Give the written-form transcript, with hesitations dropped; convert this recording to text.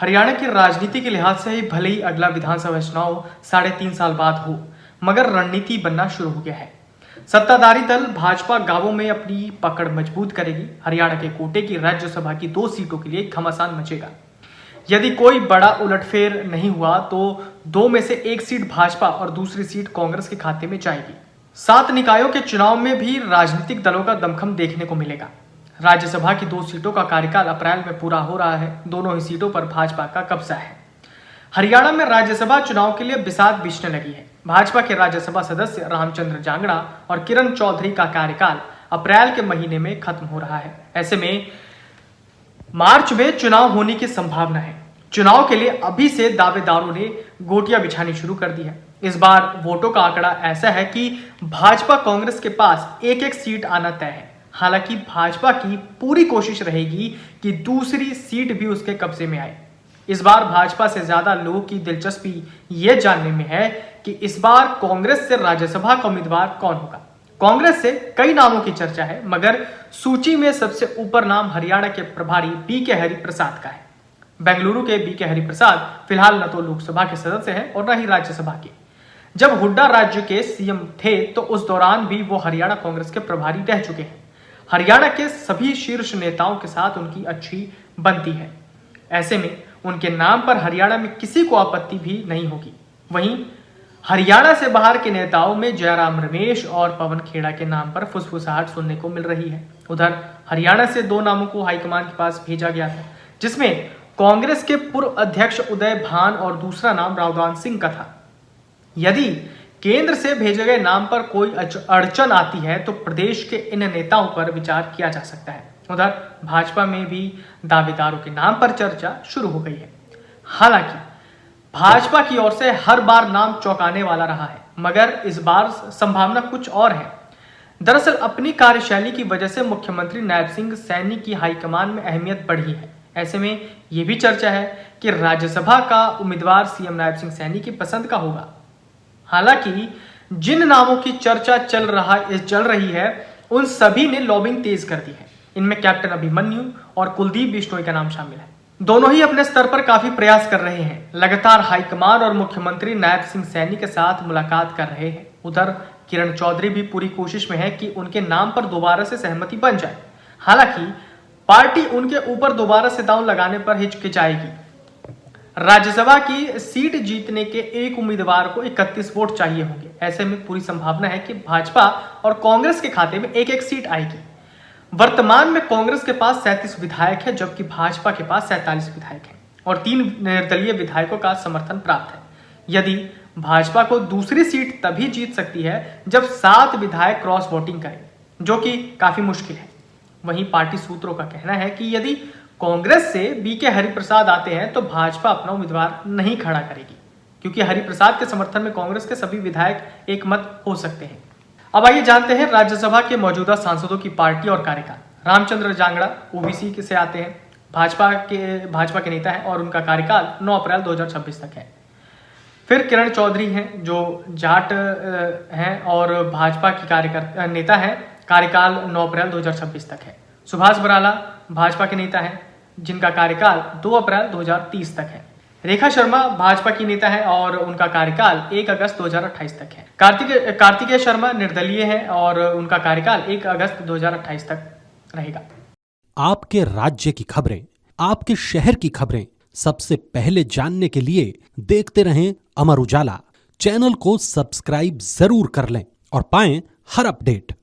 हरियाणा की राजनीति के लिहाज से भले ही अगला विधानसभा चुनाव 3.5 साल बाद हो, मगर रणनीति बनना शुरू हो गया है। सत्ताधारी दल भाजपा गांवों में अपनी पकड़ मजबूत करेगी। हरियाणा के कोटे की राज्यसभा की 2 सीटों के लिए घमासान मचेगा। यदि कोई बड़ा उलटफेर नहीं हुआ तो 2 में से 1 सीट भाजपा और दूसरी सीट कांग्रेस के खाते में जाएगी। 7 निकायों के चुनाव में भी राजनीतिक दलों का दमखम देखने को मिलेगा। राज्यसभा की 2 सीटों का कार्यकाल अप्रैल में पूरा हो रहा है। दोनों ही सीटों पर भाजपा का कब्जा है। हरियाणा में राज्यसभा चुनाव के लिए बिसात बिछने लगी है। भाजपा के राज्यसभा सदस्य रामचंद्र जांगड़ा और किरण चौधरी का कार्यकाल अप्रैल के महीने में खत्म हो रहा है। ऐसे में मार्च में चुनाव होने की संभावना है। चुनाव के लिए अभी से दावेदारों ने गोटियां बिछानी शुरू कर दी है। इस बार वोटों का आंकड़ा ऐसा है कि भाजपा कांग्रेस के पास एक सीट आना तय है। हालांकि भाजपा की पूरी कोशिश रहेगी कि दूसरी सीट भी उसके कब्जे में आए। इस बार भाजपा से ज्यादा लोगों की दिलचस्पी यह जानने में है कि इस बार कांग्रेस से राज्यसभा का उम्मीदवार कौन होगा। कांग्रेस से कई नामों की चर्चा है, मगर सूची में सबसे ऊपर नाम हरियाणा के प्रभारी बीके हरिप्रसाद का है। बेंगलुरु के बीके हरिप्रसाद फिलहाल न तो लोकसभा के सदस्य हैं और न ही राज्यसभा के। जब हुड्डा राज्य के सीएम थे तो उस दौरान भी वो हरियाणा कांग्रेस के प्रभारी रह चुके हैं। हरियाणा के सभी शीर्ष नेताओं के साथ उनकी अच्छी बनती है। ऐसे में उनके नाम पर हरियाणा में किसी को आपत्ति भी नहीं होगी। वहीं हरियाणा से बाहर के नेताओं में जयराम रमेश और पवन खेड़ा के नाम पर फुसफुसाहट सुनने को मिल रही है। उधर हरियाणा से 2 नामों को हाईकमान के पास भेजा गया था, जिसमें कांग्रेस के पूर्व अध्यक्ष उदय भान और दूसरा नाम रावदान सिंह का था। यदि केंद्र से भेजे गए नाम पर कोई अड़चन आती है तो प्रदेश के इन नेताओं पर विचार किया जा सकता है। उधर भाजपा में भी दावेदारों के नाम पर चर्चा शुरू हो गई है। हालांकि भाजपा की ओर से हर बार नाम चौंकाने वाला रहा है, मगर इस बार संभावना कुछ और है। दरअसल अपनी कार्यशैली की वजह से मुख्यमंत्री नायब सिंह सैनी की हाईकमान में अहमियत बढ़ी है। ऐसे में यह भी चर्चा है कि राज्यसभा का उम्मीदवार सीएम नायब सिंह सैनी की पसंद का होगा। हालांकि जिन नामों की चर्चा चल रही है उन सभी ने लॉबिंग तेज कर दी है। इनमें कैप्टन अभिमन्यु और कुलदीप बिश्नोई का नाम शामिल है। दोनों ही अपने स्तर पर काफी प्रयास कर रहे हैं। लगातार हाईकमान और मुख्यमंत्री नायब सिंह सैनी के साथ मुलाकात कर रहे हैं। उधर किरण चौधरी भी पूरी कोशिश में है कि उनके नाम पर दोबारा से सहमति बन जाए। हालांकि पार्टी उनके ऊपर दोबारा से दांव लगाने पर हिचकिचाएगी। राज्यसभा की सीट जीतने के एक उम्मीदवार को 31 वोट चाहिए होंगे। ऐसे में पूरी संभावना है कि भाजपा और कांग्रेस के खाते में एक सीट आएगी। वर्तमान में कांग्रेस के पास 37 विधायक है, जबकि भाजपा के पास 47 विधायक हैं और 3 निर्दलीय विधायकों का समर्थन प्राप्त है। यदि भाजपा को दूसरी सीट तभी जीत सकती है जब 7 विधायक क्रॉस वोटिंग करें, जो कि काफी मुश्किल है। वहीं पार्टी सूत्रों का कहना है कि यदि कांग्रेस से बीके हरिप्रसाद आते हैं तो भाजपा अपना उम्मीदवार नहीं खड़ा करेगी, क्योंकि हरिप्रसाद के समर्थन में कांग्रेस के सभी विधायक एकमत हो सकते हैं। अब आइए जानते हैं राज्यसभा के मौजूदा सांसदों की पार्टी और कार्यकाल। रामचंद्र जांगड़ा ओबीसी से आते हैं, भाजपा के नेता हैं और उनका कार्यकाल 9 अप्रैल 2026 तक है। फिर किरण चौधरी हैं जो जाट हैं और भाजपा की नेता हैं, कार्यकाल 9 अप्रैल 2026 तक है। सुभाष बराला भाजपा के नेता हैं जिनका कार्यकाल 2 अप्रैल 2030 तक है। रेखा शर्मा भाजपा की नेता है और उनका कार्यकाल 1 अगस्त 2028 तक है। कार्तिकेय शर्मा निर्दलीय हैं और उनका कार्यकाल 1 अगस्त 2028 तक रहेगा। आपके राज्य की खबरें, आपके शहर की खबरें सबसे पहले जानने के लिए देखते रहें अमर उजाला। चैनल को सब्सक्राइब जरूर कर लें और पाएं हर अपडेट।